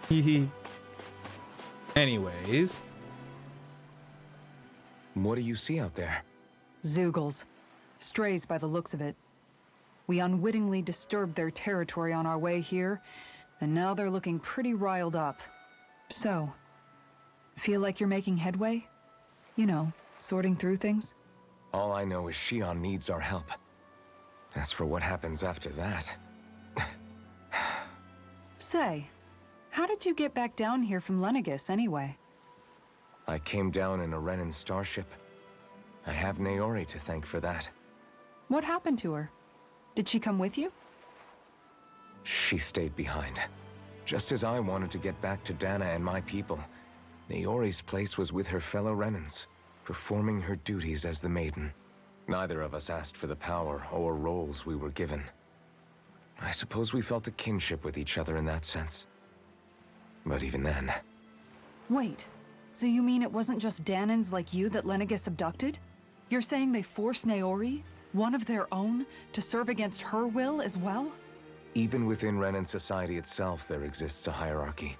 Hee. Anyways. What do you see out there? Zeugles. Strays by the looks of it. We unwittingly disturbed their territory on our way here, and now they're looking pretty riled up. So, feel like you're making headway? You know, sorting through things? All I know is Shion needs our help. As for what happens after that... Say, how did you get back down here from Lenegis, anyway? I came down in a Renan starship. I have Naori to thank for that. What happened to her? Did she come with you? She stayed behind. Just as I wanted to get back to Dana and my people, Naori's place was with her fellow Renans, performing her duties as the Maiden. Neither of us asked for the power or roles we were given. I suppose we felt a kinship with each other in that sense. But even then... Wait, so you mean it wasn't just Danans like you that Lenegis abducted? You're saying they forced Naori, one of their own, to serve against her will as well? Even within Renan society itself, there exists a hierarchy.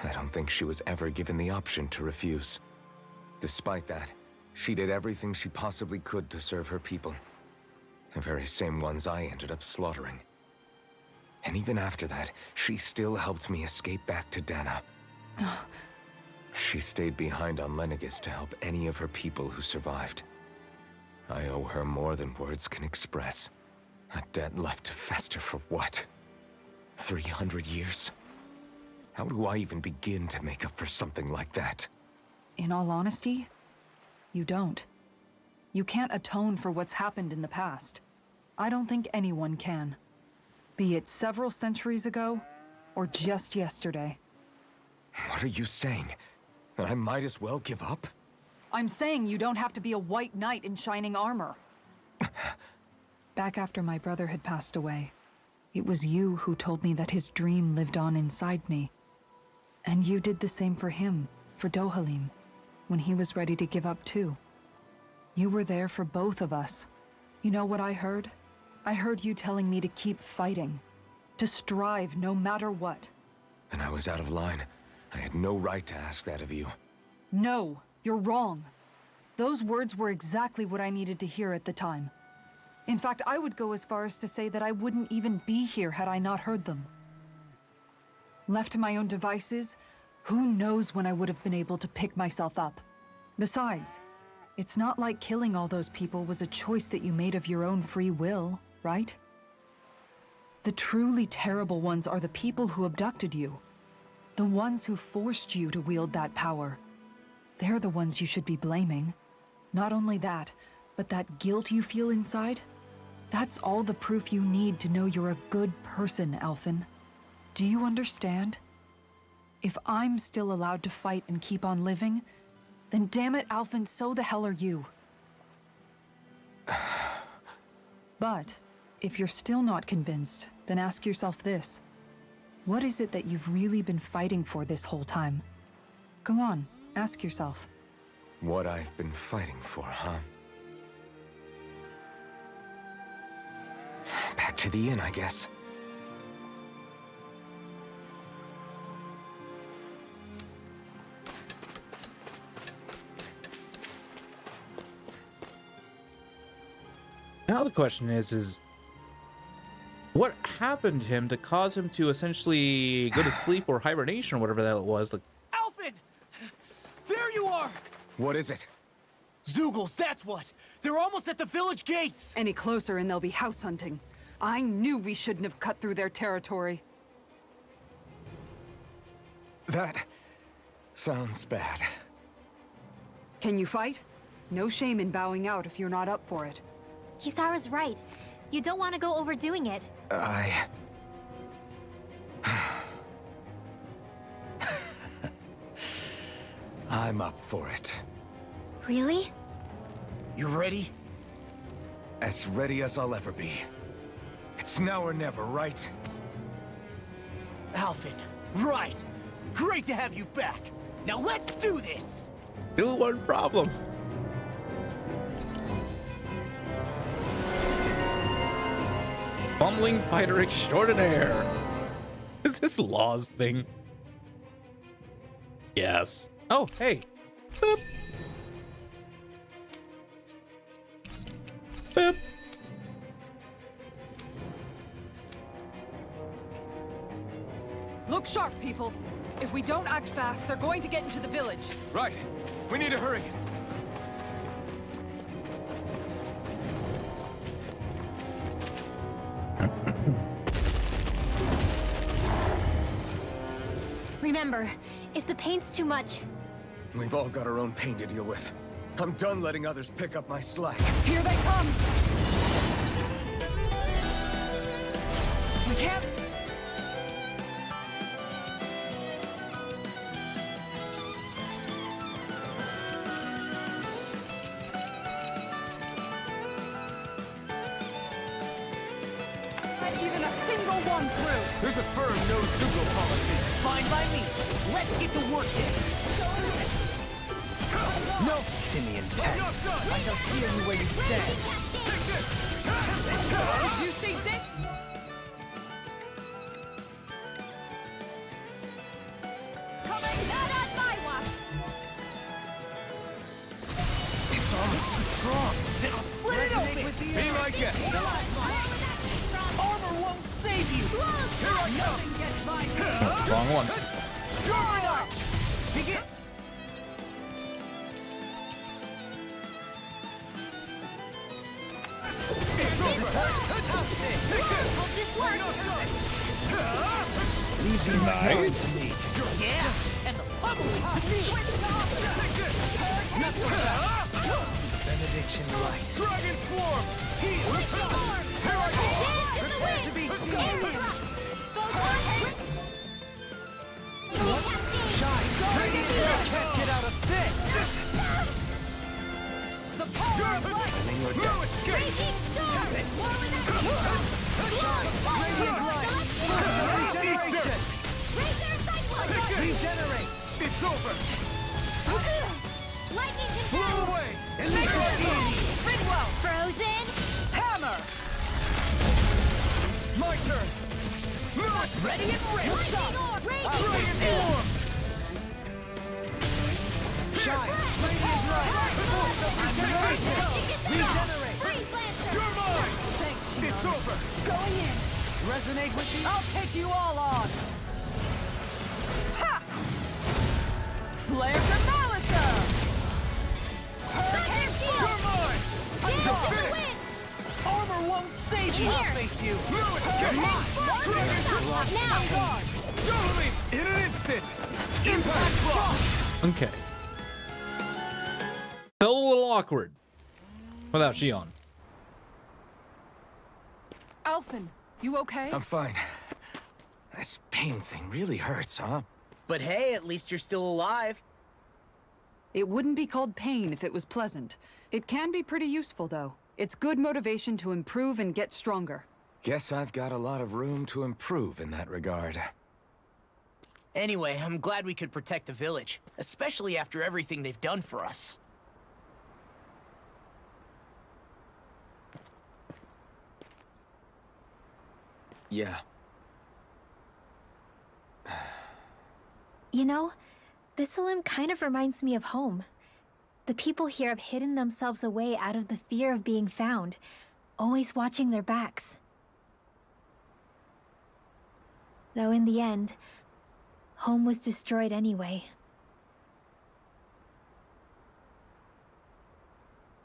I don't think she was ever given the option to refuse. Despite that, she did everything she possibly could to serve her people. The very same ones I ended up slaughtering. And even after that, she still helped me escape back to Dana. She stayed behind on Lenegis to help any of her people who survived. I owe her more than words can express. A debt left to fester for what? 300 years? How do I even begin to make up for something like that? In all honesty, you don't. You can't atone for what's happened in the past. I don't think anyone can. Be it several centuries ago, or just yesterday. What are you saying? That I might as well give up? I'm saying you don't have to be a white knight in shining armor. Back after my brother had passed away, it was you who told me that his dream lived on inside me. And you did the same for him, for Dohalim, when he was ready to give up too. You were there for both of us. You know what I heard? I heard you telling me to keep fighting, to strive no matter what. Then I was out of line. I had no right to ask that of you. No, you're wrong. Those words were exactly what I needed to hear at the time. In fact, I would go as far as to say that I wouldn't even be here had I not heard them. Left to my own devices, who knows when I would have been able to pick myself up. Besides, it's not like killing all those people was a choice that you made of your own free will, right? The truly terrible ones are the people who abducted you. The ones who forced you to wield that power. They're the ones you should be blaming. Not only that, but that guilt you feel inside, that's all the proof you need to know you're a good person, Alphen. Do you understand? If I'm still allowed to fight and keep on living, then damn it, Alphen, so the hell are you. But, if you're still not convinced, then ask yourself this. What is it that you've really been fighting for this whole time? Go on, ask yourself. What I've been fighting for, huh? Back to the inn, I guess. Now the question is what happened to him to cause him to essentially go to sleep or hibernation or whatever that was? Like, Alphen! There you are! What is it? Zeugles, that's what! They're almost at the village gates! Any closer and they'll be house hunting. I knew we shouldn't have cut through their territory. That sounds bad. Can you fight? No shame in bowing out if you're not up for it. Kisara's right. You don't want to go overdoing it. I'm up for it. Really? You ready? As ready as I'll ever be. It's now or never, right? Alphen, right! Great to have you back! Now let's do this! still one problem. Bumbling fighter extraordinaire. Is this Law's thing? Yes. Oh, hey. Boop. Boop. Look sharp, people. If we don't act fast, they're going to get into the village. Right. We need to hurry. Remember, if the paint's too much, We've all got our own pain to deal with. I'm done letting others pick up my slack. Here they come! We can't... Not even a single one through! There's a firm no-Zugo policy. Fine by me. Let's get to work then. No, Simeon Pet. I shall hear you where you stand. Did you see this? Coming! Not on my watch! It's almost too strong. Then I'll split it open. Be my guest. Armor won't save you. Here I come. Nothing gets my Wrong one. Begin. It's over. will this work? Leave these Nice. to me. Yeah, and the pummeling to me. Benediction right. Dragon swarm. Here I go. Prepare to be Shine. Can't get out of this. The power of light! No escape. Breaking storm! Radiant light. Regeneration. Razor cyclone! Regenerate. It's over. Lightning Blow control! away. Fridwell! Frozen! Hammer! My turn. Ready and ready. Lightning orb! Brilliant Raging form. Shine. Radiant light. Regenerate. Freeze Lancer! You're mine. Thanks, It's Shion. over. Going in! Resonate with me. I'll take you all on! Ha! Flare to Malisa! Hurricane You're mine. Get to the wind! Armor won't save you. Here. I'll face you. Now! Totally. In an instant. Impact block. Okay. Felt a little awkward without Shion. Alphen, you okay? I'm fine. This pain thing really hurts, huh? But hey, at least you're still alive. It wouldn't be called pain if it was pleasant. It can be pretty useful, though. It's good motivation to improve and get stronger. Guess I've got a lot of room to improve in that regard. Anyway, I'm glad we could protect the village, especially after everything they've done for us. Yeah. You know, this limb kind of reminds me of home. The people here have hidden themselves away out of the fear of being found, always watching their backs. Though in the end, home was destroyed anyway.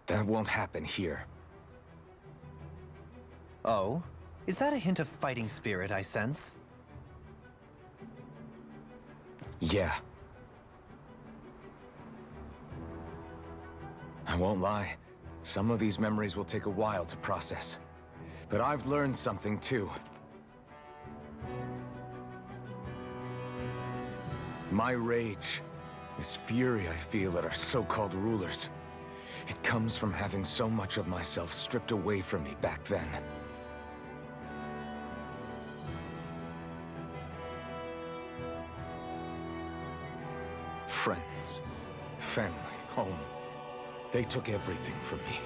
That won't happen here. Oh? Is that a hint of fighting spirit I sense? Yeah. I won't lie. Some of these memories will take a while to process. But I've learned something too. My rage, this fury I feel at our so-called rulers, it comes from having so much of myself stripped away from me back then. Friends, family, home. They took everything from me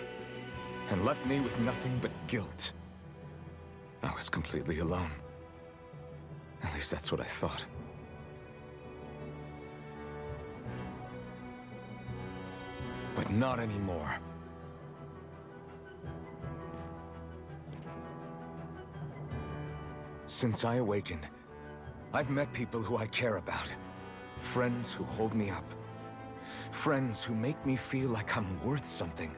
and left me with nothing but guilt. I was completely alone. At least that's what I thought. Not anymore. Since I awakened, I've met people who I care about. Friends who hold me up. Friends who make me feel like I'm worth something.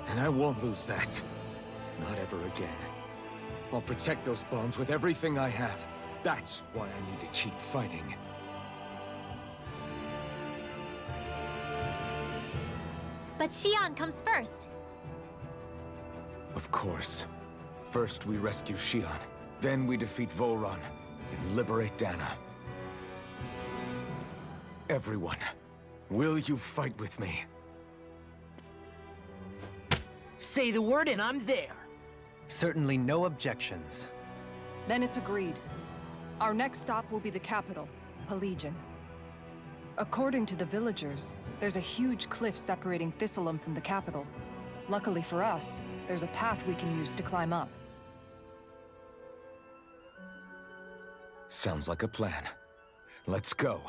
And I won't lose that. Not ever again. I'll protect those bonds with everything I have. That's why I need to keep fighting. But Xion comes first. Of course. First we rescue Xion, then we defeat Volron and liberate Dana. Everyone, will you fight with me? Say the word and I'm there. Certainly no objections. Then it's agreed. Our next stop will be the capital, Pelegion. According to the villagers, there's a huge cliff separating Thistleum from the capital. Luckily for us, there's a path we can use to climb up. Sounds like a plan. Let's go.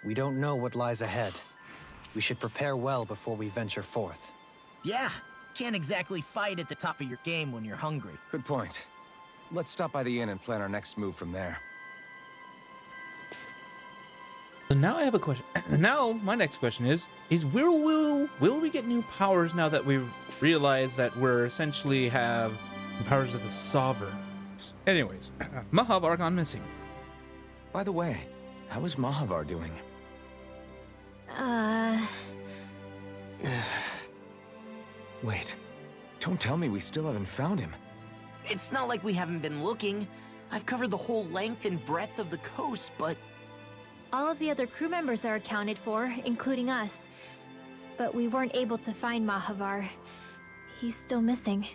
We don't know what lies ahead. We should prepare well before we venture forth. Yeah, can't exactly fight at the top of your game when you're hungry. Good point. Let's stop by the inn and plan our next move from there. So now I have a question. Now my next question is will we get new powers now that we realize that we're essentially have the powers of the sovereigns? Anyways, Mahavar gone missing. By the way, how is Mahavar doing? Wait, don't tell me we still haven't found him. It's not like we haven't been looking. I've covered the whole length and breadth of the coast, but All of the other crew members are accounted for, including us. But we weren't able to find Mahavar. He's still missing.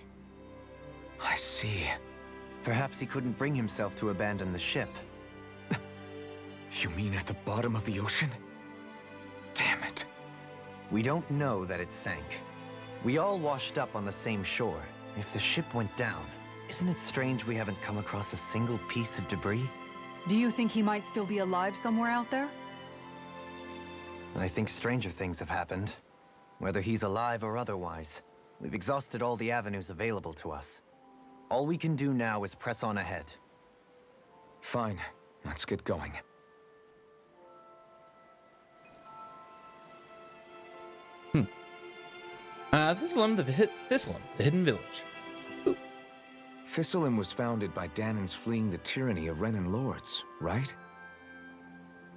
I see. Perhaps he couldn't bring himself to abandon the ship. You mean at the bottom of the ocean? Damn it. We don't know that it sank. We all washed up on the same shore. If the ship went down, isn't it strange we haven't come across a single piece of debris? Do you think he might still be alive somewhere out there? I think stranger things have happened. Whether he's alive or otherwise, we've exhausted all the avenues available to us. All we can do now is press on ahead. Fine, let's get going. Thistleum, the hidden village. Thistleum was founded by Danans fleeing the tyranny of Renan lords, right?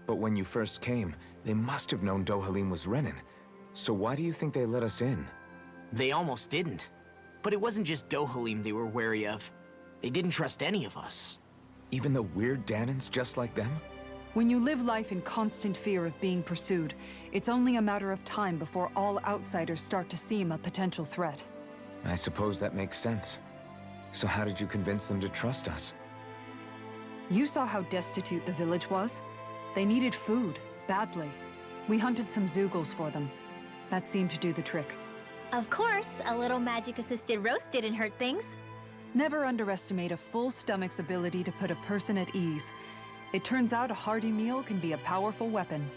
But when you first came, they must have known Dohalim was Renan. So why do you think they let us in? they almost didn't. But it wasn't just Dohalim they were wary of. They didn't trust any of us. Even the weird Danans just like them? When you live life in constant fear of being pursued, it's only a matter of time before all outsiders start to seem a potential threat. I suppose that makes sense. So how did you convince them to trust us? You saw how destitute the village was. They needed food, badly. We hunted some Zeugles for them. That seemed to do the trick. Of course, a little magic-assisted roast didn't hurt things. Never underestimate a full stomach's ability to put a person at ease. It turns out a hearty meal can be a powerful weapon.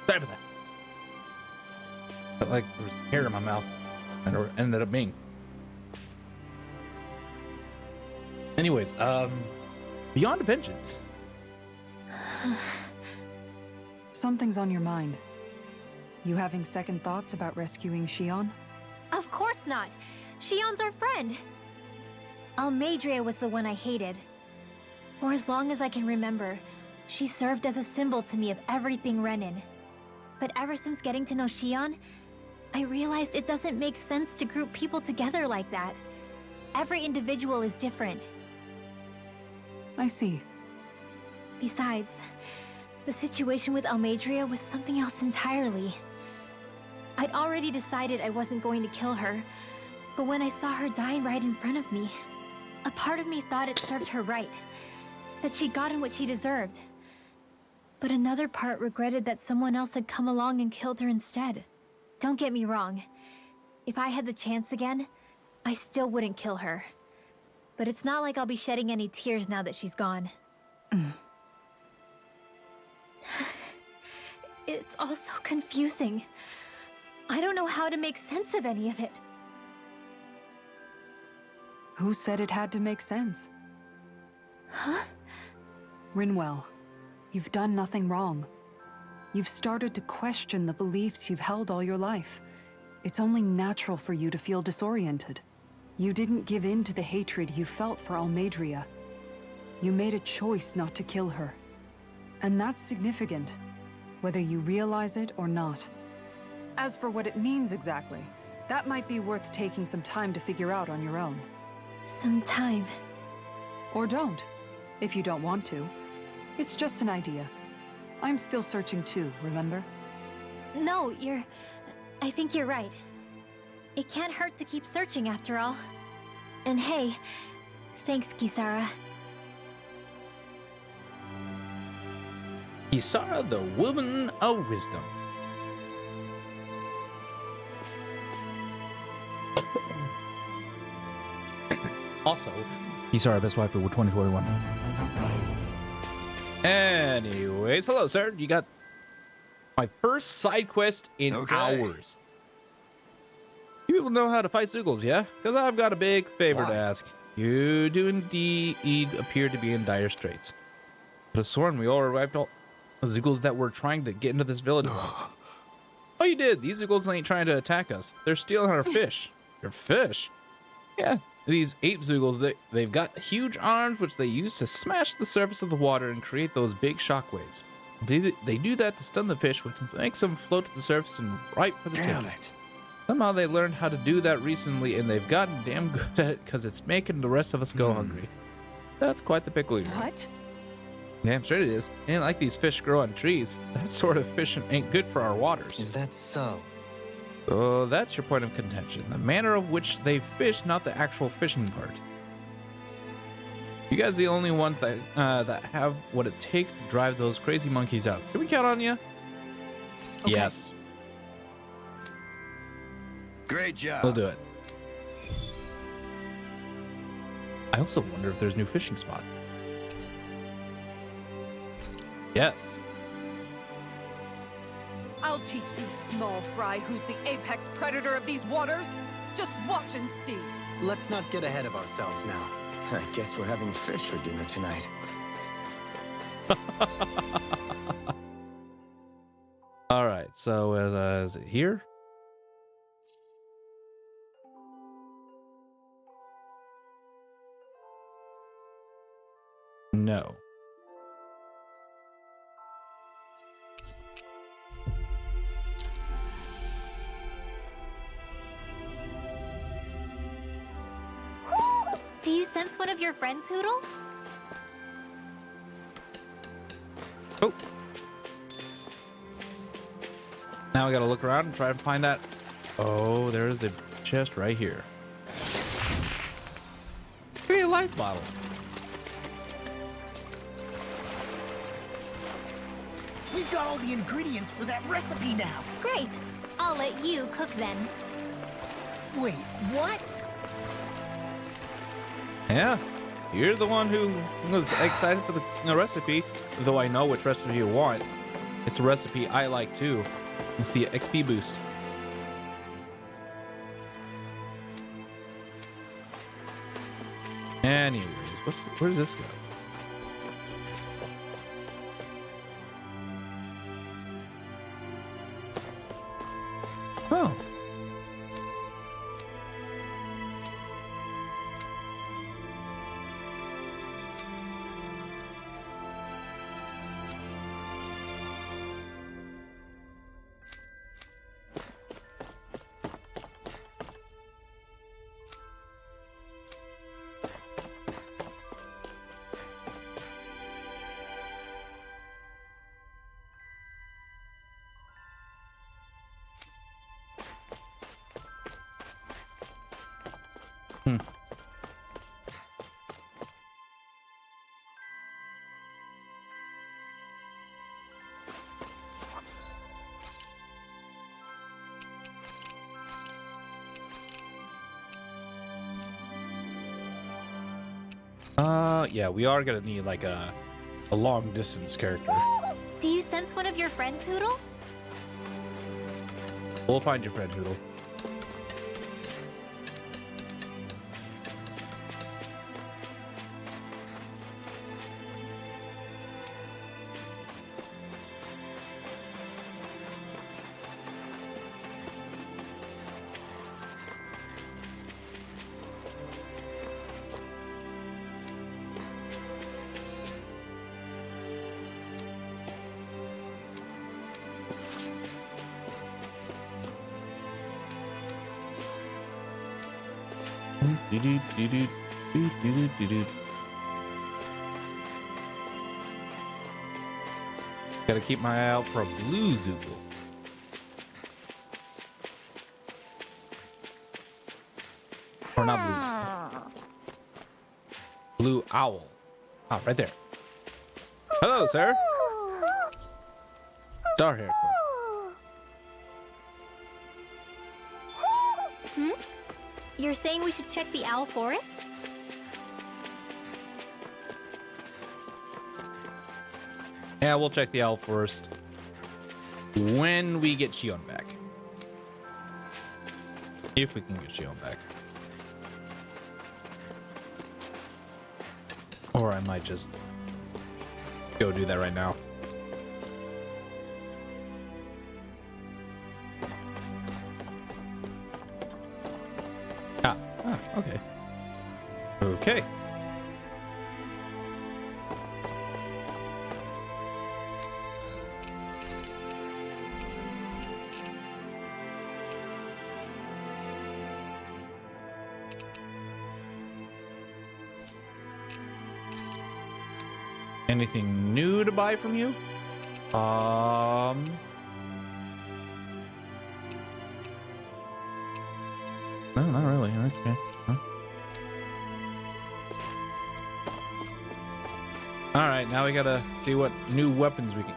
Sorry about that. Felt like there was hair in my mouth, and it ended up being. Anyways, Beyond Vengeance. Something's on your mind. You having second thoughts about rescuing Shion? Of course not! Shion's our friend! Almeidrea was the one I hated. For as long as I can remember, she served as a symbol to me of everything Renin. But ever since getting to know Shion, I realized it doesn't make sense to group people together like that. Every individual is different. I see. Besides, the situation with Almeidrea was something else entirely. I'd already decided I wasn't going to kill her, but when I saw her die right in front of me, a part of me thought it served her right, that she'd gotten what she deserved. But another part regretted that someone else had come along and killed her instead. Don't get me wrong. If I had the chance again, I still wouldn't kill her. But it's not like I'll be shedding any tears now that she's gone. It's all so confusing. I don't know how to make sense of any of it. Who said it had to make sense? Huh? Rinwell, you've done nothing wrong. You've started to question the beliefs you've held all your life. It's only natural for you to feel disoriented. You didn't give in to the hatred you felt for Almeidrea. You made a choice not to kill her. And that's significant, whether you realize it or not. As for what it means exactly, that might be worth taking some time to figure out on your own. Some time. Or don't, if you don't want to. It's just an idea. I'm still searching too, remember? No, I think you're right. It can't hurt to keep searching after all. And hey, thanks, Kisara. Kisara, the woman of wisdom. Also, Kisara, best wife of 2021. Anyways, hello, sir. You got my first side quest in hours. You people know how to fight Zeugles, yeah? Because I've got a big favor to ask. You do indeed appear to be in dire straits. But have sworn we all arrived all the Zeugles that were trying to get into this village. Oh, you did. These Zeugles ain't trying to attack us. They're stealing our fish. Your fish? Yeah. These ape Zeugles, they've got huge arms which they use to smash the surface of the water and create those big shockwaves. They do that to stun the fish, which makes them float to the surface and right for the taking. Somehow they learned how to do that recently, and they've gotten damn good at it because it's making the rest of us go hungry. That's quite the pickle. What? Damn straight it is. Ain't like these fish grow on trees. That sort of fishing ain't good for our waters. Is that so? Oh, that's your point of contention. The manner of which they fish, not the actual fishing part. You guys are the only ones that have what it takes to drive those crazy monkeys out. Can we count on you? Okay. Yes. Great job. We'll do it. I also wonder if there's a new fishing spot. Yes. I'll teach these small fry who's the apex predator of these waters. Just watch and see. Let's not get ahead of ourselves now. I guess we're having fish for dinner tonight. All right. So is it here? No. Do you sense one of your friends, Hoodle? Oh. Now we gotta look around and try to find that. Oh, there's a chest right here. Hey, a life bottle. We've got all the ingredients for that recipe now. Great. I'll let you cook then. Wait, what? Yeah, you're the one who was excited for the recipe, though I know which recipe you want. It's a recipe I like too. It's the XP boost. Anyways, where does this go? Hmm. Yeah, we are gonna need like a long distance character. Do you sense one of your friends, Hoodle? We'll find your friend, Hoodle. Gotta keep my eye out for a blue Zoogle. Or not blue. Blue owl. Oh, right there. Hello, sir. Star haircut. You're saying we should check the Owl Forest? Yeah, we'll check the owl first. When we get Shion back. If we can get Shion back. Or I might just go do that right now. Okay. Okay. Anything new to buy from you? No, not really. Okay. Huh. All right, now we gotta see what new weapons we can.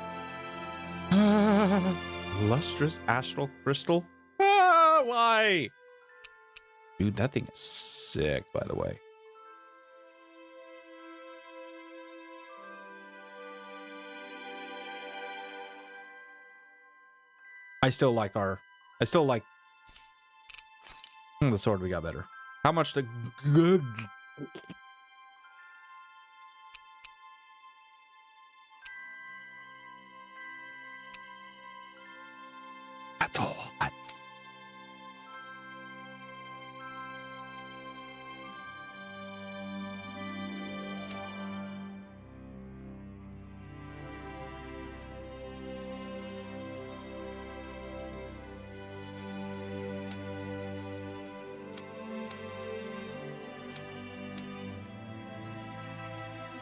Lustrous astral crystal. Why? Dude, that thing is sick, by the way. I still like the sword we got better. How much the That's a lot.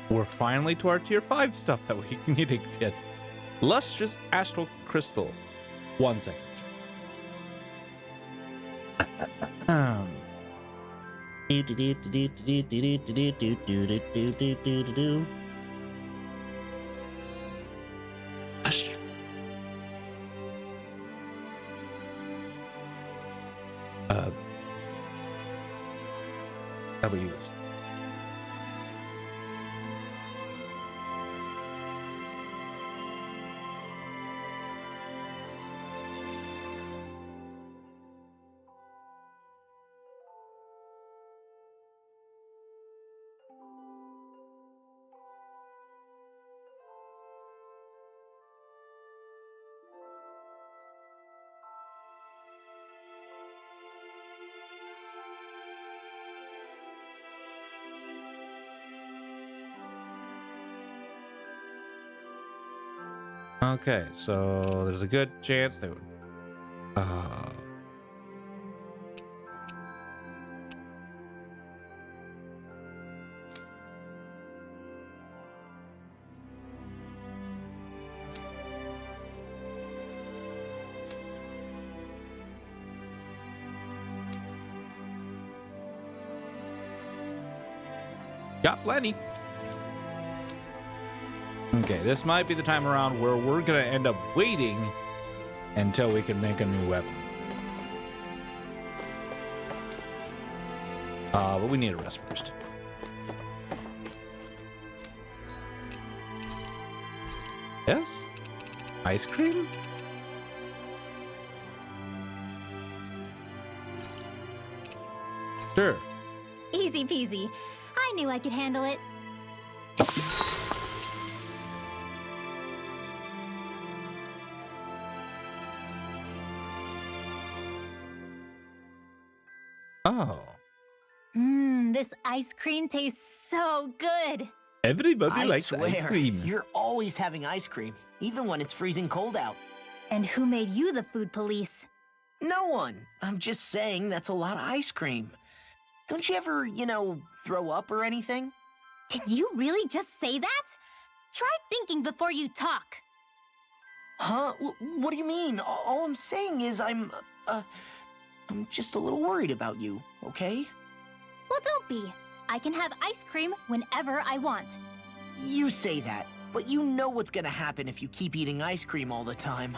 We're finally to our tier 5 stuff that we need to get. Lustrous astral crystal. 1 second. Hush. W's. Okay, so there's a good chance they would. Got plenty. Okay, this might be the time around where we're gonna end up waiting until we can make a new weapon. But we need a rest first. Yes? Ice cream? Sure. Easy peasy. I knew I could handle it. Oh. This ice cream tastes so good. Everybody I likes swear, ice cream. you're always having ice cream, even when it's freezing cold out. And who made you the food police? No one. I'm just saying that's a lot of ice cream. Don't you ever, throw up or anything? Did you really just say that? Try thinking before you talk. Huh? What do you mean? All I'm saying is I'm just a little worried about you, okay? Well, don't be. I can have ice cream whenever I want. You say that, but you know what's gonna happen if you keep eating ice cream all the time.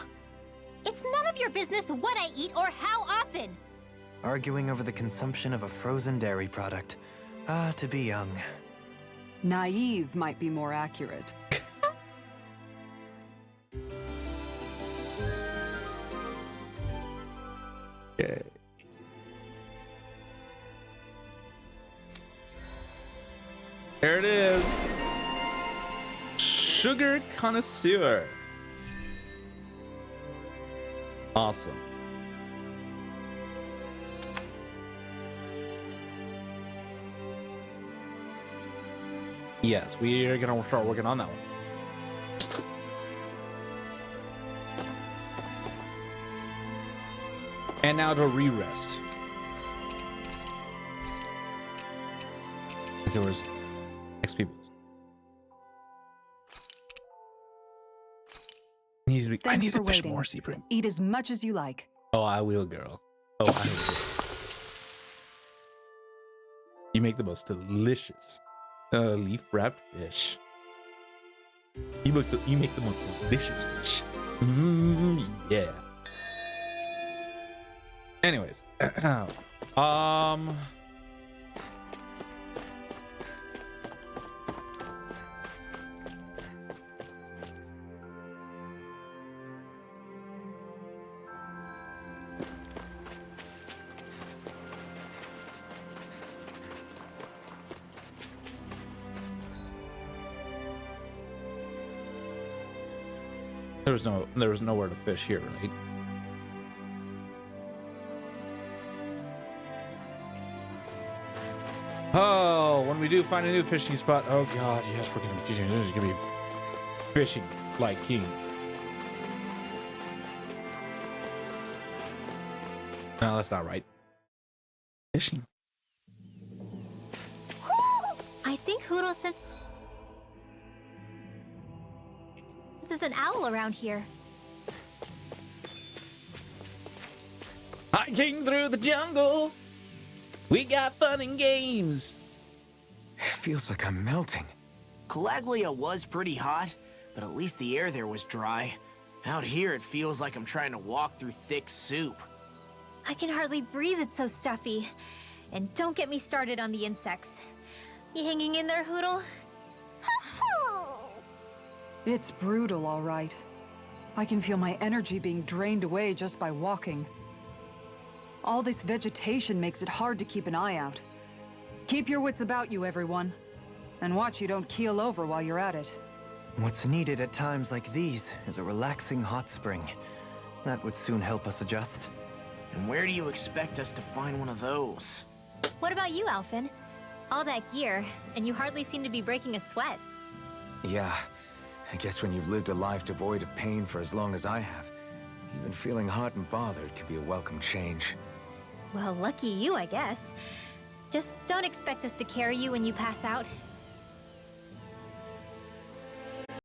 It's none of your business what I eat or how often. Arguing over the consumption of a frozen dairy product. Ah, to be young. Naive might be more accurate. Okay. There it is. Sugar connoisseur. Awesome. Yes, we are gonna start working on that one. And now to re-rest. Okay, where's XP boost? I need Thanks to for fish waiting. more, Seabrim. Eat as much as you like. Oh, I will, girl. Oh, I will. You make the most delicious leaf-wrapped fish. You make the most delicious fish. Yeah. Anyways, there was nowhere to fish here, right? Oh, when we do find a new fishing spot, oh god, yes, we're gonna be fishing like king. No, that's not right. Fishing. I think Hoodle said there's an owl around here. Hiking through the jungle. We got fun and games. It feels like I'm melting. Calaglia was pretty hot, but at least the air there was dry. Out here, it feels like I'm trying to walk through thick soup. I can hardly breathe, it's so stuffy. And don't get me started on the insects. You hanging in there, Hoodle? It's brutal, all right. I can feel my energy being drained away just by walking. All this vegetation makes it hard to keep an eye out. Keep your wits about you, everyone. And watch you don't keel over while you're at it. What's needed at times like these is a relaxing hot spring. That would soon help us adjust. And where do you expect us to find one of those? What about you, Alphen? All that gear, and you hardly seem to be breaking a sweat. Yeah, I guess when you've lived a life devoid of pain for as long as I have, even feeling hot and bothered can be a welcome change. Well, lucky you, I guess. Just don't expect us to carry you when you pass out.